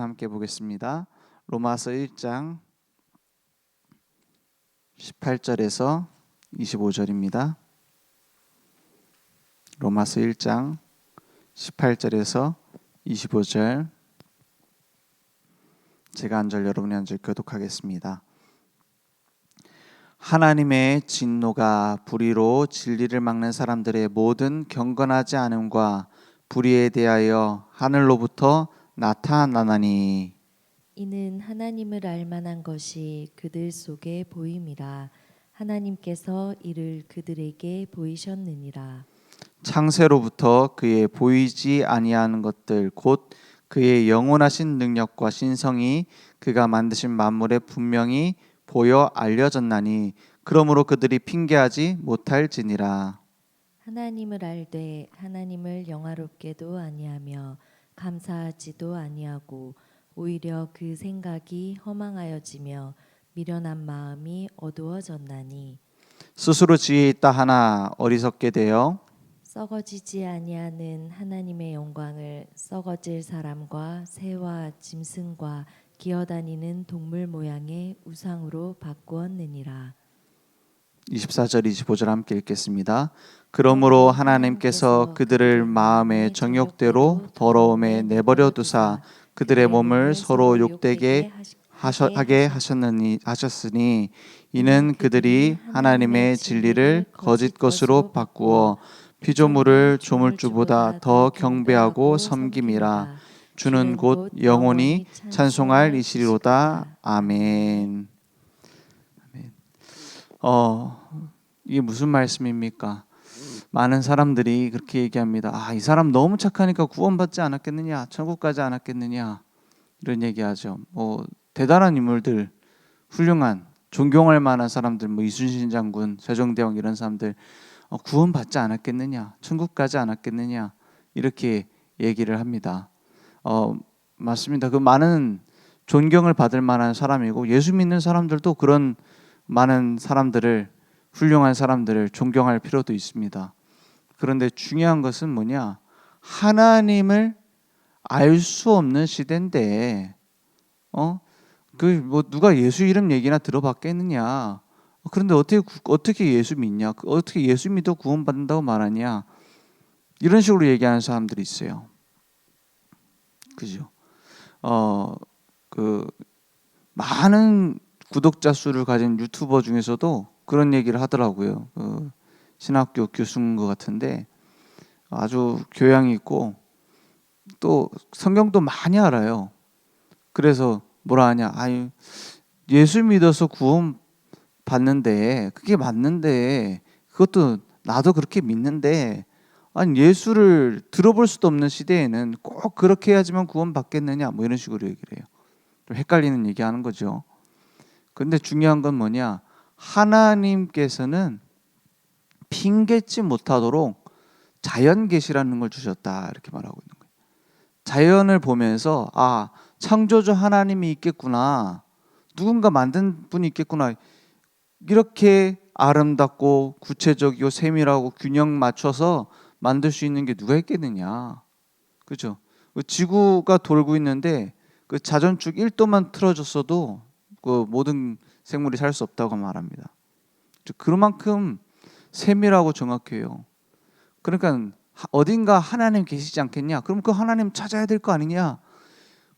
함께 보겠습니다. 로마서 1장 18절에서 25절입니다. 로마서 1장 18절에서 25절 제가 한 절 여러분이 한 절 교독하겠습니다. 하나님의 진노가 불의로 진리를 막는 사람들의 모든 경건하지 않음과 불의에 대하여 하늘로부터 나타나나니 이는 하나님을 알만한 것이 그들 속에 보임이라. 하나님께서 이를 그들에게 보이셨느니라. 창세로부터 그의 보이지 아니하는 것들 곧 그의 영원하신 능력과 신성이 그가 만드신 만물에 분명히 보여 알려졌나니 그러므로 그들이 핑계하지 못할지니라. 하나님을 알되 하나님을 영화롭게도 아니하며 감사하지도 아니하고 오히려 그 생각이 허망하여지며 미련한 마음이 어두워졌나니 스스로 지혜 있다 하나 어리석게 되어 썩어지지 아니하는 하나님의 영광을 썩어질 사람과 새와 짐승과 기어다니는 동물 모양의 우상으로 바꾸었느니라. 24절 25절 함께 읽겠습니다. 그러므로 하나님께서 그들을 마음의 정욕대로 더러움에 내버려 두사 그들의 몸을 서로 욕되게 하게 하셨으니 이는 그들이 하나님의 진리를 거짓 것으로 바꾸어 피조물을 조물주보다 더 경배하고 섬김이라. 주는 곧 영원히 찬송할 이시리로다. 아멘. 이게 무슨 말씀입니까? 많은 사람들이 그렇게 얘기합니다. 이 사람 너무 착하니까 구원받지 않았겠느냐, 천국 가지 않았겠느냐, 이런 얘기하죠. 대단한 인물들, 훌륭한, 존경할 만한 사람들, 이순신 장군, 세종대왕 이런 사람들 구원받지 않았겠느냐, 천국 가지 않았겠느냐, 이렇게 얘기를 합니다. 맞습니다. 그 많은 존경을 받을 만한 사람이고 예수 믿는 사람들도 그런 많은 사람들을, 훌륭한 사람들을 존경할 필요도 있습니다. 그런데 중요한 것은 뭐냐? 하나님을 알 수 없는 시대인데, 누가 예수 이름 얘기나 들어봤겠느냐? 그런데 어떻게 예수 믿냐? 어떻게 예수 믿어 구원받는다고 말하냐? 이런 식으로 얘기하는 사람들이 있어요. 그죠? 많은 구독자 수를 가진 유튜버 중에서도 그런 얘기를 하더라고요. 신학교 교수인 것 같은데 아주 교양이 있고 또 성경도 많이 알아요. 그래서 뭐라 하냐? 예수 믿어서 구원 받는데 그게 맞는데 그것도 나도 그렇게 믿는데 예수를 들어볼 수도 없는 시대에는 꼭 그렇게 해야지만 구원 받겠느냐? 이런 식으로 얘기를 해요. 좀 헷갈리는 얘기하는 거죠. 그런데 중요한 건 뭐냐? 하나님께서는 핑계치 못하도록 자연 계시라는 걸 주셨다 이렇게 말하고 있는 거예요. 자연을 보면서 창조주 하나님이 있겠구나, 누군가 만든 분이 있겠구나, 이렇게 아름답고 구체적이고 세밀하고 균형 맞춰서 만들 수 있는 게 누가 있겠느냐, 그렇죠? 지구가 돌고 있는데 그 자전축 1도만 틀어졌어도 그 모든 생물이 살 수 없다고 말합니다. 그만큼 세밀하고 정확해요. 그러니까 어딘가 하나님 계시지 않겠냐? 그럼 그 하나님 찾아야 될 거 아니냐?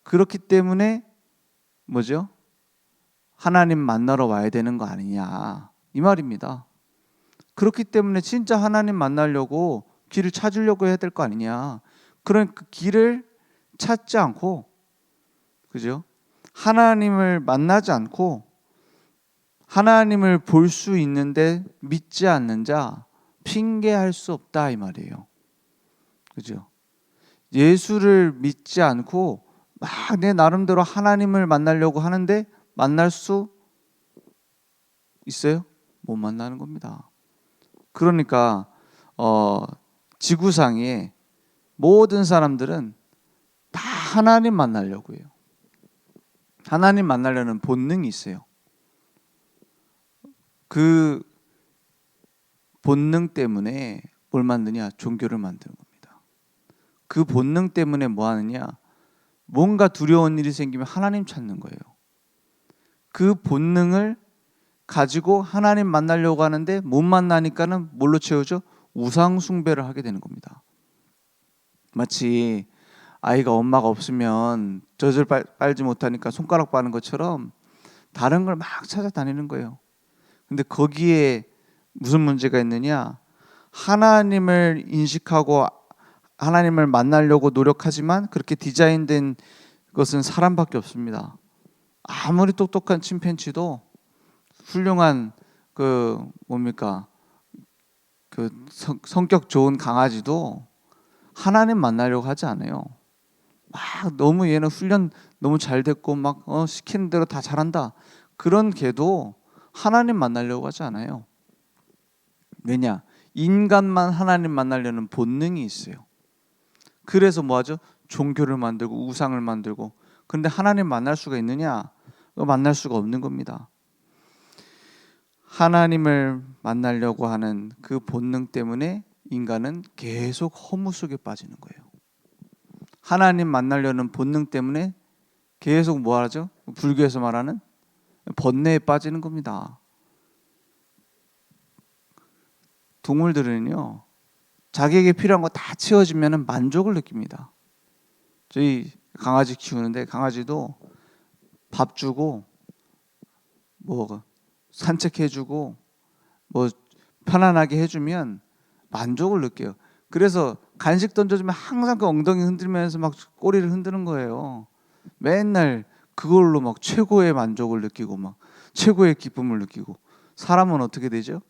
그렇기 때문에 뭐죠? 하나님 만나러 와야 되는 거 아니냐? 이 말입니다. 그렇기 때문에 진짜 하나님 만나려고 길을 찾으려고 해야 될 거 아니냐? 그런 그 길을 찾지 않고, 그죠? 하나님을 만나지 않고 하나님을 볼 수 있는데 믿지 않는 자 핑계할 수 없다 이 말이에요. 그죠? 예수를 믿지 않고 막 내 나름대로 하나님을 만나려고 하는데 만날 수 있어요? 못 만나는 겁니다. 그러니까 지구상의 모든 사람들은 다 하나님 만나려고 해요. 하나님 만나려는 본능이 있어요. 그 본능 때문에 뭘 만드냐? 종교를 만드는 겁니다. 그 본능 때문에 뭐 하느냐? 뭔가 두려운 일이 생기면 하나님 찾는 거예요. 그 본능을 가지고 하나님 만나려고 하는데 못 만나니까는 뭘로 채우죠? 우상 숭배를 하게 되는 겁니다. 마치 아이가 엄마가 없으면 젖을 빨지 못하니까 손가락 빠는 것처럼 다른 걸 막 찾아다니는 거예요. 근데 거기에 무슨 문제가 있느냐? 하나님을 인식하고 하나님을 만나려고 노력하지만 그렇게 디자인된 것은 사람밖에 없습니다. 아무리 똑똑한 침팬지도 훌륭한 그 뭡니까? 그 성격 좋은 강아지도 하나님 만나려고 하지 않아요. 막 너무 얘는 훈련 너무 잘 됐고 막 시키는 대로 다 잘한다. 그런 개도 하나님 만나려고 하지 않아요. 왜냐? 인간만 하나님 만나려는 본능이 있어요. 그래서 뭐하죠? 종교를 만들고 우상을 만들고. 그런데 하나님 만날 수가 있느냐? 만날 수가 없는 겁니다. 하나님을 만나려고 하는 그 본능 때문에 인간은 계속 허무 속에 빠지는 거예요. 하나님 만나려는 본능 때문에 계속 뭐 하죠? 불교에서 말하는 번뇌에 빠지는 겁니다. 동물들은요, 자기에게 필요한 거 다 채워지면 만족을 느낍니다. 저희 강아지 키우는데 강아지도 밥 주고 뭐 산책해주고 뭐 편안하게 해주면 만족을 느껴요. 그래서 간식 던져주면 항상 그 엉덩이 흔들면서 막 꼬리를 흔드는 거예요. 맨날 그걸로 막 최고의 만족을 느끼고 막 최고의 기쁨을 느끼고. 사람은 어떻게 되죠?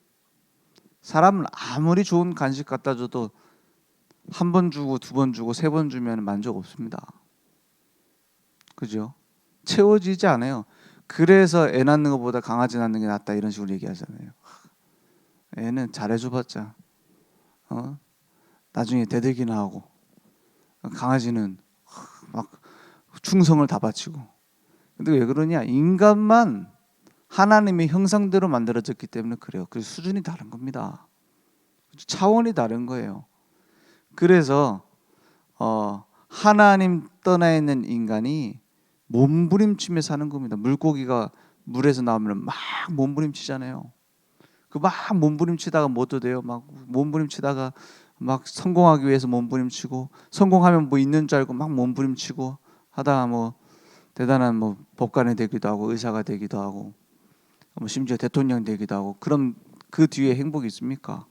사람은 아무리 좋은 간식 갖다 줘도 한 번 주고 두 번 주고 세 번 주면 만족 없습니다. 그죠? 채워지지 않아요. 그래서 애 낳는 것보다 강아지 낳는 게 낫다 이런 식으로 얘기하잖아요. 애는 잘해줘봤자 나중에 대들기나 하고, 강아지는 막 충성을 다 바치고. 근데 왜 그러냐? 인간만 하나님의 형상대로 만들어졌기 때문에 그래요. 그래서 수준이 다른 겁니다. 차원이 다른 거예요. 그래서 하나님 떠나 있는 인간이 몸부림치며 사는 겁니다. 물고기가 물에서 나오면 막 몸부림치잖아요. 그 막 몸부림치다가 뭐도 돼요. 막 몸부림치다가 막 성공하기 위해서 몸부림치고, 성공하면 뭐 있는 줄 알고 막 몸부림치고 하다가 뭐 대단한 뭐 법관이 되기도 하고 의사가 되기도 하고 뭐 심지어 대통령 되기도 하고. 그럼 그 뒤에 행복이 있습니까?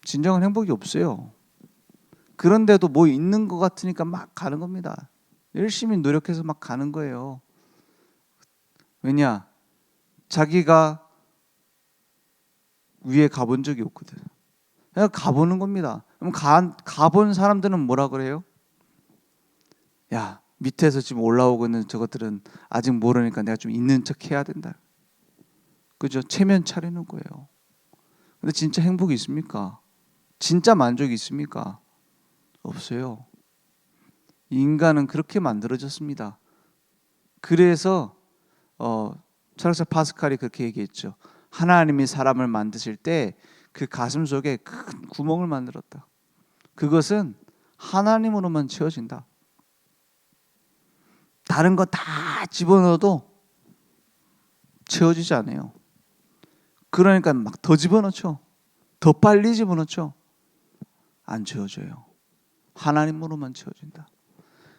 진정한 행복이 없어요. 그런데도 뭐 있는 것 같으니까 막 가는 겁니다. 열심히 노력해서 막 가는 거예요. 왜냐? 자기가 위에 가본 적이 없거든. 그냥 가보는 겁니다. 그럼 가본 사람들은 뭐라 그래요? 야, 밑에서 지금 올라오고 있는 저것들은 아직 모르니까 내가 좀 있는 척 해야 된다. 그죠? 체면 차리는 거예요. 근데 진짜 행복이 있습니까? 진짜 만족이 있습니까? 없어요. 인간은 그렇게 만들어졌습니다. 그래서 철학자 파스칼이 그렇게 얘기했죠. 하나님이 사람을 만드실 때 그 가슴 속에 큰 구멍을 만들었다. 그것은 하나님으로만 채워진다. 다른 거 다 집어넣어도 채워지지 않아요. 그러니까 막 더 집어넣죠. 더 빨리 집어넣죠. 안 채워져요. 하나님으로만 채워진다.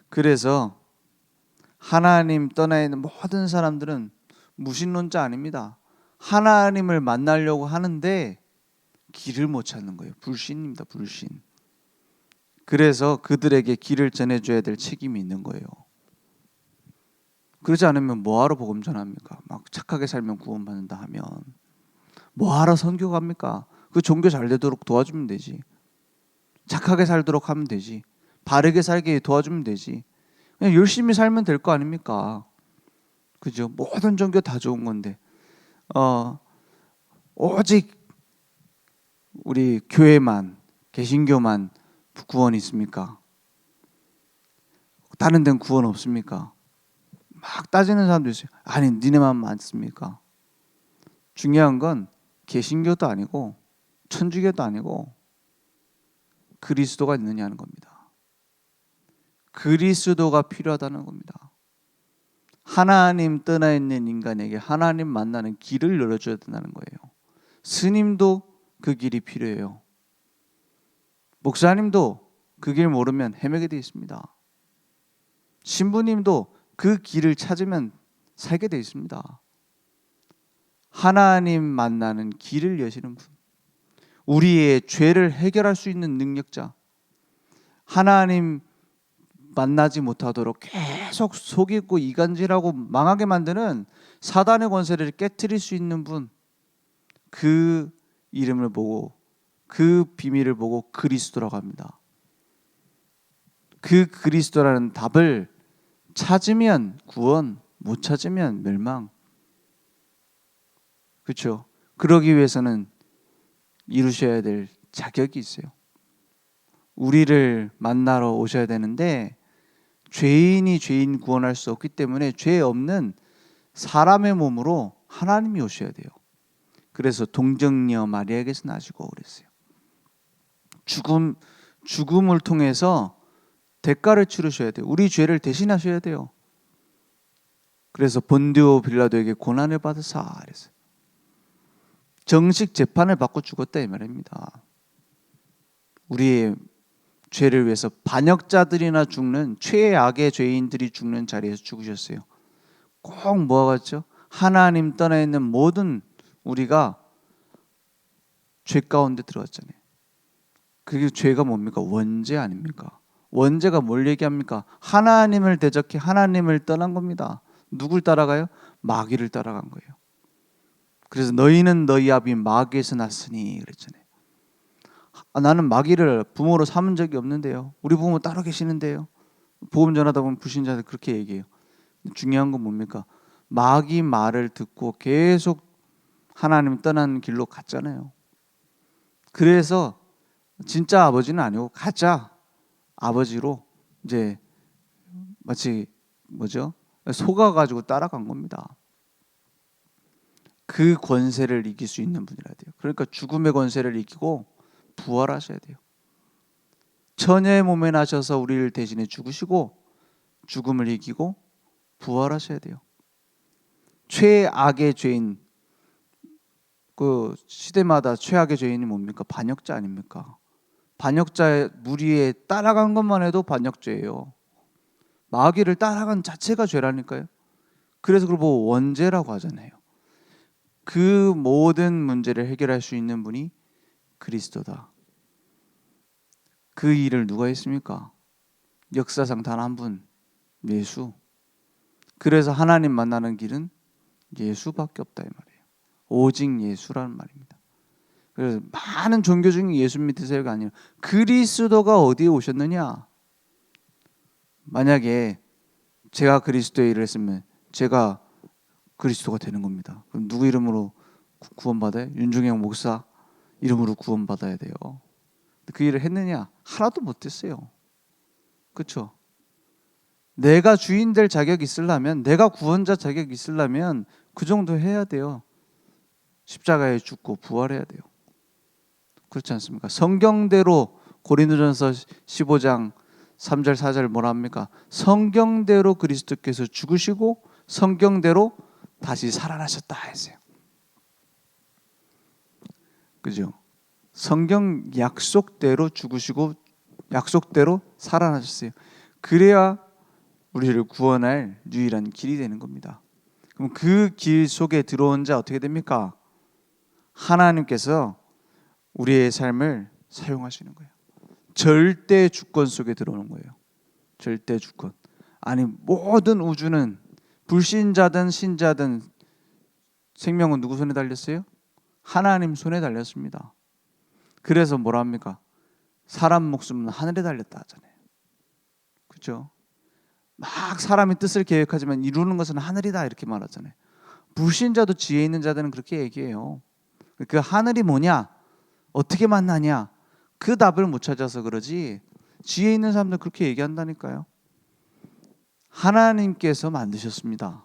그래서 하나님 떠나 있는 모든 사람들은 무신론자 아닙니다. 하나님을 만나려고 하는데 길을 못 찾는 거예요. 불신입니다. 불신. 그래서 그들에게 길을 전해줘야 될 책임이 있는 거예요. 그러지 않으면 뭐하러 복음 전합니까? 막 착하게 살면 구원받는다 하면 뭐하러 선교 갑니까? 그 종교 잘 되도록 도와주면 되지. 착하게 살도록 하면 되지. 바르게 살게 도와주면 되지. 그냥 열심히 살면 될 거 아닙니까? 그죠? 모든 종교 다 좋은 건데 오직 우리 교회만, 개신교만 구원이 있습니까? 다른 데는 구원 없습니까? 막 따지는 사람도 있어요. 아니 니네만 많습니까? 중요한 건 개신교도 아니고 천주교도 아니고 그리스도가 있느냐는 겁니다. 그리스도가 필요하다는 겁니다. 하나님 떠나 있는 인간에게 하나님 만나는 길을 열어줘야 된다는 거예요. 스님도 그 길이 필요해요. 목사님도 그 길 모르면 헤매게 되어 있습니다. 신부님도 그 길을 찾으면 살게 되어 있습니다. 하나님 만나는 길을 여시는 분, 우리의 죄를 해결할 수 있는 능력자, 하나님 만나지 못하도록 계속 속이고 이간질하고 망하게 만드는 사단의 권세를 깨트릴 수 있는 분, 그 이름을 보고 그 비밀을 보고 그리스도라고 합니다. 그 그리스도라는 답을 찾으면 구원, 못 찾으면 멸망. 그렇죠? 그러기 위해서는 이루셔야 될 자격이 있어요. 우리를 만나러 오셔야 되는데 죄인이 죄인 구원할 수 없기 때문에 죄 없는 사람의 몸으로 하나님이 오셔야 돼요. 그래서 동정녀 마리아에게서 나시고 그랬어요. 죽음을 통해서 대가를 치르셔야 돼요. 우리 죄를 대신하셔야 돼요. 그래서 본디오 빌라도에게 고난을 받으사 그랬어요. 정식 재판을 받고 죽었다 이 말입니다. 우리의 죄를 위해서 반역자들이나 죽는 최악의 죄인들이 죽는 자리에서 죽으셨어요. 꼭 뭐가 같죠? 하나님 떠나 있는 모든 우리가 죄 가운데 들어갔잖아요. 그게 죄가 뭡니까? 원죄 아닙니까? 원죄가 뭘 얘기합니까? 하나님을 대적해 하나님을 떠난 겁니다. 누굴 따라가요? 마귀를 따라간 거예요. 그래서 너희는 너희 아비 마귀에서 났으니 그랬잖아요. 나는 마귀를 부모로 삼은 적이 없는데요. 우리 부모 따로 계시는데요. 복음 전하다 보면 불신자들 그렇게 얘기해요. 중요한 건 뭡니까? 마귀 말을 듣고 계속 하나님 떠나는 길로 갔잖아요. 그래서 진짜 아버지는 아니고 가짜 아버지로 이제 마치 뭐죠? 속아가지고 따라간 겁니다. 그 권세를 이길 수 있는 분이라 돼요. 그러니까 죽음의 권세를 이기고 부활하셔야 돼요. 처녀의 몸에 나셔서 우리를 대신해 죽으시고 죽음을 이기고 부활하셔야 돼요. 최악의 죄인, 그 시대마다 최악의 죄인이 뭡니까? 반역자 아닙니까? 반역자의 무리에 따라간 것만 해도 반역죄예요. 마귀를 따라간 자체가 죄라니까요. 그래서 그걸 보고 원죄라고 하잖아요. 그 모든 문제를 해결할 수 있는 분이 그리스도다. 그 일을 누가 했습니까? 역사상 단 한 분, 예수. 그래서 하나님 만나는 길은 예수밖에 없다 이 말이에요. 오직 예수라는 말입니다. 그래서 많은 종교 중에 예수 믿으세요가 아니라 그리스도가 어디에 오셨느냐? 만약에 제가 그리스도의 일을 했으면 제가 그리스도가 되는 겁니다. 그럼 누구 이름으로 구원받아요? 윤중형 목사 이름으로 구원받아야 돼요. 그 일을 했느냐? 하나도 못했어요. 그렇죠? 내가 주인 될 자격이 있으려면, 내가 구원자 자격이 있으려면 그 정도 해야 돼요. 십자가에 죽고 부활해야 돼요. 그렇지 않습니까? 성경대로 고린도전서 15장 3절 4절 뭐라 합니까? 성경대로 그리스도께서 죽으시고 성경대로 다시 살아나셨다 했어요. 그죠? 성경 약속대로 죽으시고 약속대로 살아나셨어요. 그래야 우리를 구원할 유일한 길이 되는 겁니다. 그럼 그 길 속에 들어온 자 어떻게 됩니까? 하나님께서 우리의 삶을 사용하시는 거예요. 절대 주권 속에 들어오는 거예요. 절대 주권. 아니 모든 우주는 불신자든 신자든 생명은 누구 손에 달렸어요? 하나님 손에 달렸습니다. 그래서 뭐라 합니까? 사람 목숨은 하늘에 달렸다 하잖아요. 그렇죠? 막 사람이 뜻을 계획하지만 이루는 것은 하늘이다 이렇게 말하잖아요. 불신자도 지혜 있는 자들은 그렇게 얘기해요. 그 하늘이 뭐냐? 어떻게 만나냐? 그 답을 못 찾아서 그러지 지혜 있는 사람들 그렇게 얘기한다니까요. 하나님께서 만드셨습니다.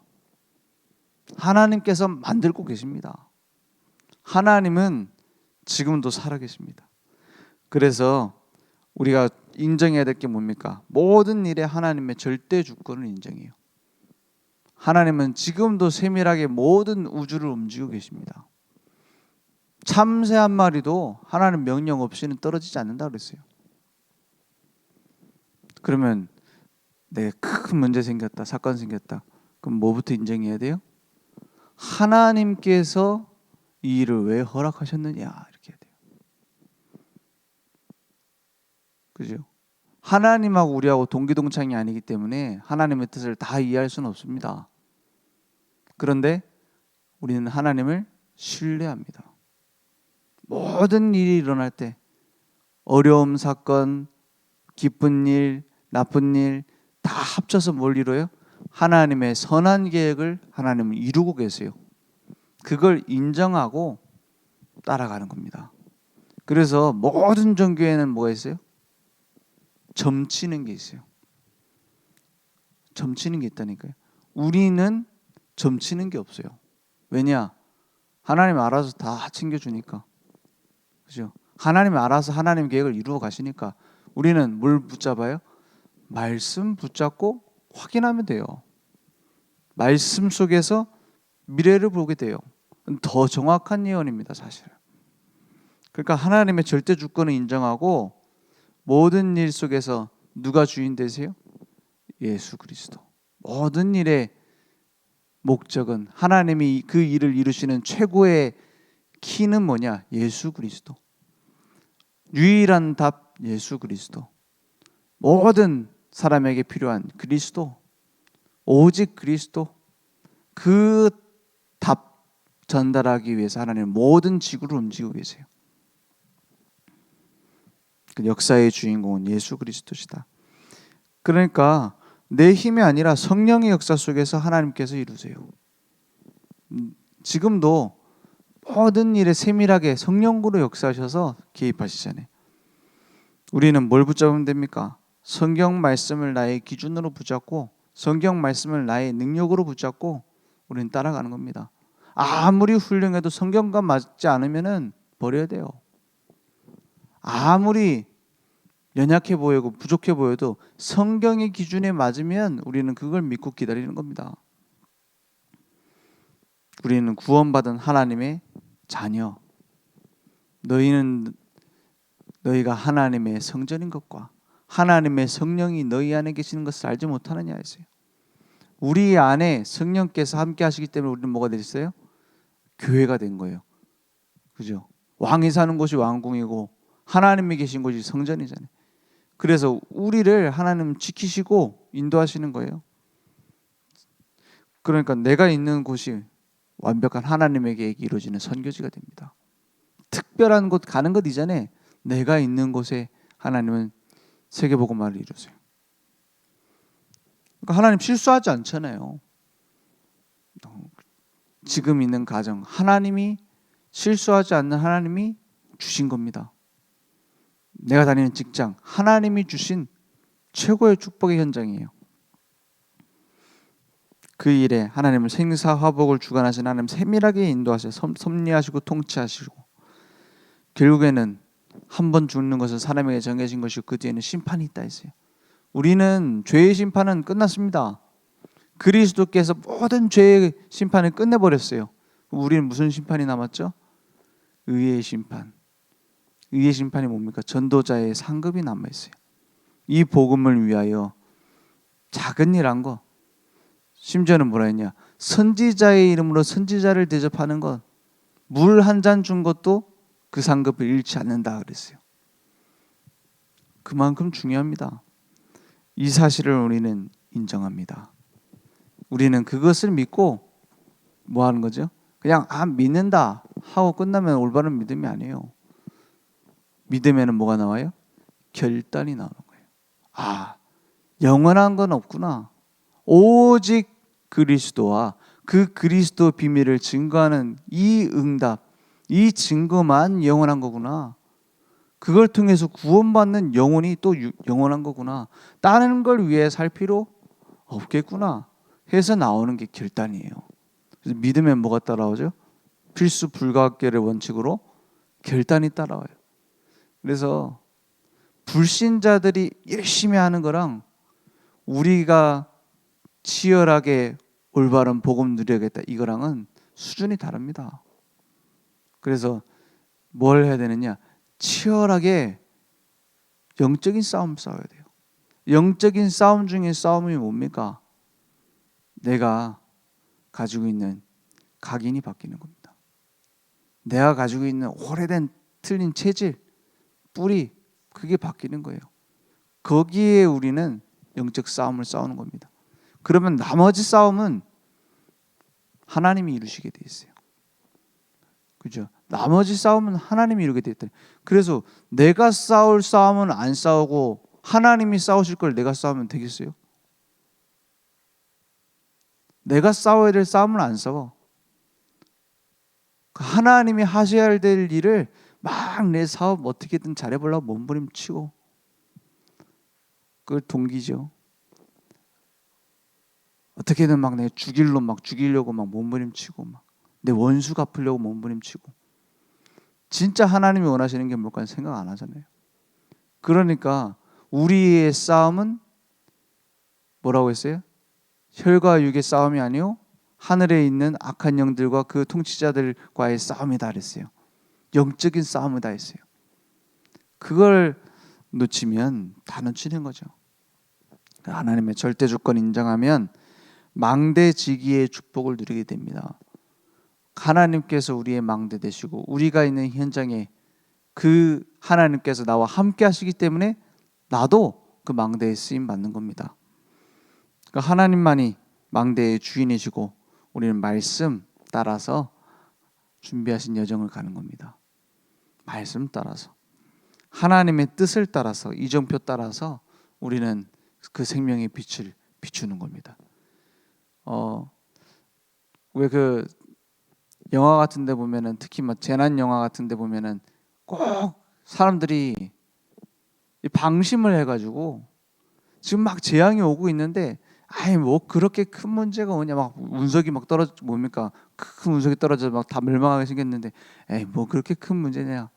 하나님께서 만들고 계십니다. 하나님은 지금도 살아계십니다. 그래서 우리가 인정해야 될 게 뭡니까? 모든 일에 하나님의 절대 주권을 인정해요. 하나님은 지금도 세밀하게 모든 우주를 움직이고 계십니다. 참새 한 마리도 하나님 명령 없이는 떨어지지 않는다 그랬어요. 그러면 내 큰 문제 생겼다, 사건 생겼다. 그럼 뭐부터 인정해야 돼요? 하나님께서 이 일을 왜 허락하셨느냐 이렇게 해야 돼요. 그죠? 하나님하고 우리하고 동기동창이 아니기 때문에 하나님의 뜻을 다 이해할 수는 없습니다. 그런데 우리는 하나님을 신뢰합니다. 모든 일이 일어날 때 어려움, 사건, 기쁜 일, 나쁜 일 다 합쳐서 뭘 이뤄요? 하나님의 선한 계획을 하나님은 이루고 계세요. 그걸 인정하고 따라가는 겁니다. 그래서 모든 종교에는 뭐가 있어요? 점치는 게 있어요. 점치는 게 있다니까요. 우리는 점치는 게 없어요. 왜냐? 하나님 알아서 다 챙겨주니까. 그죠? 하나님이 알아서 하나님 계획을 이루어 가시니까 우리는 뭘 붙잡아요? 말씀 붙잡고 확인하면 돼요. 말씀 속에서 미래를 보게 돼요. 더 정확한 예언입니다, 사실. 그러니까 하나님의 절대 주권을 인정하고 모든 일 속에서 누가 주인 되세요? 예수 그리스도. 모든 일의 목적은 하나님이 그 일을 이루시는 최고의 키는 뭐냐? 예수 그리스도. 유일한 답 예수 그리스도. 모든 사람에게 필요한 그리스도. 오직 그리스도. 그 답 전달하기 위해서 하나님은 모든 지구를 움직이고 계세요. 그 역사의 주인공은 예수 그리스도시다. 그러니까 내 힘이 아니라 성령의 역사 속에서 하나님께서 이루세요. 지금도 모든 일에 세밀하게 성령으로 역사하셔서 개입하시잖아요. 우리는 뭘 붙잡으면 됩니까? 성경 말씀을 나의 기준으로 붙잡고 성경 말씀을 나의 능력으로 붙잡고 우리는 따라가는 겁니다. 아무리 훌륭해도 성경과 맞지 않으면 버려야 돼요. 아무리 연약해 보이고 부족해 보여도 성경의 기준에 맞으면 우리는 그걸 믿고 기다리는 겁니다. 우리는 구원받은 하나님의 자녀. 너희가 하나님의 성전인 것과 하나님의 성령이 너희 안에 계시는 것을 알지 못하느냐 했어요. 우리 안에 성령께서 함께 하시기 때문에 우리는 뭐가 됐어요? 교회가 된 거예요. 그죠? 왕이 사는 곳이 왕궁이고 하나님이 계신 곳이 성전이잖아요. 그래서 우리를 하나님 지키시고 인도하시는 거예요. 그러니까 내가 있는 곳이 완벽한 하나님의 계획이 이루어지는 선교지가 됩니다. 특별한 곳 가는 것 이전에 내가 있는 곳에 하나님은 세계복음화를 이루세요. 그러니까 하나님 실수하지 않잖아요. 지금 있는 가정, 하나님이 실수하지 않는 하나님이 주신 겁니다. 내가 다니는 직장, 하나님이 주신 최고의 축복의 현장이에요. 그 일에 하나님은 생사화복을 주관하신 하나님 세밀하게 인도하셔 섭리하시고 통치하시고 결국에는 한 번 죽는 것은 사람에게 정해진 것이고 그 뒤에는 심판이 있다 했어요. 우리는 죄의 심판은 끝났습니다. 그리스도께서 모든 죄의 심판을 끝내버렸어요. 우리는 무슨 심판이 남았죠? 의의 심판. 의의 심판이 뭡니까? 전도자의 상급이 남아있어요. 이 복음을 위하여 작은 일 한 거, 심지어는 뭐라 했냐? 선지자의 이름으로 선지자를 대접하는 것, 물 한 잔 준 것도 그 상급을 잃지 않는다 그랬어요. 그만큼 중요합니다. 이 사실을 우리는 인정합니다. 우리는 그것을 믿고 뭐 하는 거죠? 그냥 믿는다 하고 끝나면 올바른 믿음이 아니에요. 믿음에는 뭐가 나와요? 결단이 나오는 거예요. 영원한 건 없구나. 오직 그리스도와 그 그리스도 비밀을 증거하는 이 응답, 이 증거만 영원한 거구나. 그걸 통해서 구원받는 영혼이 또 영원한 거구나. 다른 걸 위해 살 필요 없겠구나 해서 나오는 게 결단이에요. 그래서 믿음에 뭐가 따라오죠? 필수 불가결의 원칙으로 결단이 따라와요. 그래서 불신자들이 열심히 하는 거랑 우리가 치열하게 올바른 복음 누려야겠다 이거랑은 수준이 다릅니다. 그래서 뭘 해야 되느냐? 치열하게 영적인 싸움 싸워야 돼요. 영적인 싸움 중에 싸움이 뭡니까? 내가 가지고 있는 각인이 바뀌는 겁니다. 내가 가지고 있는 오래된 틀린 체질, 뿌리, 그게 바뀌는 거예요. 거기에 우리는 영적 싸움을 싸우는 겁니다. 그러면 나머지 싸움은 하나님이 이루시게 돼 있어요. 그죠? 나머지 싸움은 하나님이 이루게 돼 있다. 그래서 내가 싸울 싸움은 안 싸우고 하나님이 싸우실 걸 내가 싸우면 되겠어요? 내가 싸워야 될 싸움은 안 싸워. 하나님이 하셔야 될 일을 막 내 사업 어떻게든 잘해보려고 몸부림치고, 그걸 동기죠. 어떻게든 막 내 죽이려고 막 몸부림치고, 막 내 원수 갚으려고 몸부림치고. 진짜 하나님이 원하시는 게 뭘까 생각 안 하잖아요. 그러니까 우리의 싸움은 뭐라고 했어요? 혈과 육의 싸움이 아니요 하늘에 있는 악한 영들과 그 통치자들과의 싸움이다 그랬어요. 영적인 싸움이다 했어요. 그걸 놓치면 다 놓치는 거죠. 하나님의 절대 주권 인정하면 망대지기의 축복을 누리게 됩니다. 하나님께서 우리의 망대 되시고 우리가 있는 현장에 그 하나님께서 나와 함께 하시기 때문에 나도 그 망대에 쓰임 받는 겁니다. 그러니까 하나님만이 망대의 주인이시고 우리는 말씀 따라서 준비하신 여정을 가는 겁니다. 말씀 따라서 하나님의 뜻을 따라서 이정표 따라서 우리는 그 생명의 빛을 비추는 겁니다. 왜 그 영화 같은 데 보면은 특히 막 재난 영화 같은 데 보면은 꼭 사람들이 방심을 해가지고 지금 막 재앙이 오고 있는데 아이 뭐 그렇게 큰 문제가 오냐, 막 운석이 막 떨어져, 뭡니까 큰 운석이 떨어져 막 다 멸망하게 생겼는데 에이 뭐 그렇게 큰 문제냐,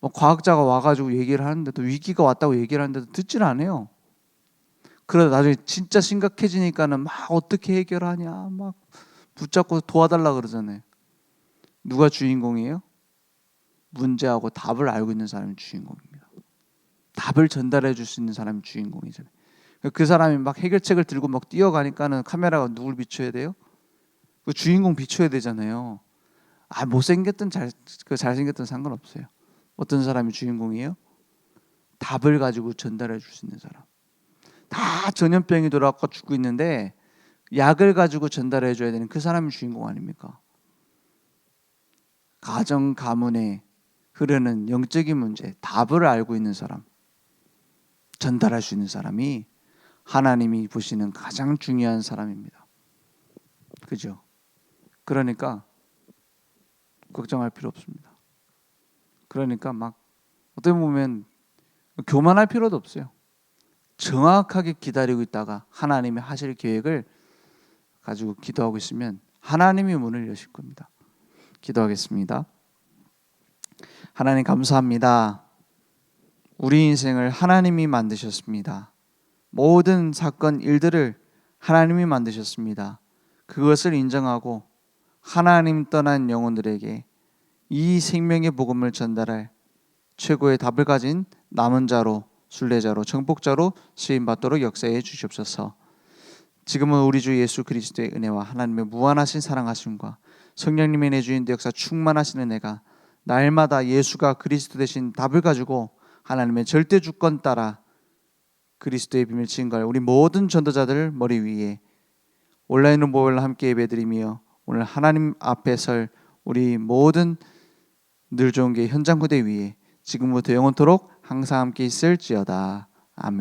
뭐 과학자가 와가지고 얘기를 하는데도 위기가 왔다고 얘기를 하는데도 듣질 않아요. 그러다 나중에 진짜 심각해지니까는 막 어떻게 해결하냐 막 붙잡고 도와달라 그러잖아요. 누가 주인공이에요? 문제하고 답을 알고 있는 사람이 주인공입니다. 답을 전달해 줄 수 있는 사람이 주인공이잖아요. 그 사람이 막 해결책을 들고 막 뛰어가니까는 카메라가 누굴 비춰야 돼요? 그 주인공 비춰야 되잖아요. 못생겼든 잘생겼든 상관없어요. 어떤 사람이 주인공이에요? 답을 가지고 전달해 줄 수 있는 사람. 다 전염병이 돌아왔고 죽고 있는데 약을 가지고 전달해 줘야 되는 그 사람이 주인공 아닙니까? 가정 가문에 흐르는 영적인 문제 답을 알고 있는 사람, 전달할 수 있는 사람이 하나님이 보시는 가장 중요한 사람입니다. 그죠? 그러니까 걱정할 필요 없습니다. 그러니까 막 어떻게 보면 교만할 필요도 없어요. 정확하게 기다리고 있다가 하나님이 하실 계획을 가지고 기도하고 있으면 하나님이 문을 여실 겁니다. 기도하겠습니다. 하나님 감사합니다. 우리 인생을 하나님이 만드셨습니다. 모든 사건 일들을 하나님이 만드셨습니다. 그것을 인정하고 하나님 떠난 영혼들에게 이 생명의 복음을 전달할 최고의 답을 가진 남은 자로, 순례자로, 정복자로 쓰임받도록 역사해 주시옵소서. 지금은 우리 주 예수 그리스도의 은혜와 하나님의 무한하신 사랑하심과 성령님의 내주인 역사 충만하신 은혜가 날마다 예수가 그리스도 되신 답을 가지고 하나님의 절대 주권 따라 그리스도의 비밀 증거할 우리 모든 전도자들 머리 위에 온라인으로 모여라 함께 예배드리며 오늘 하나님 앞에 설 우리 모든 늘 좋은 게 현장 무대 위에 지금부터 영원토록 항상 함께 있을지어다. 아멘.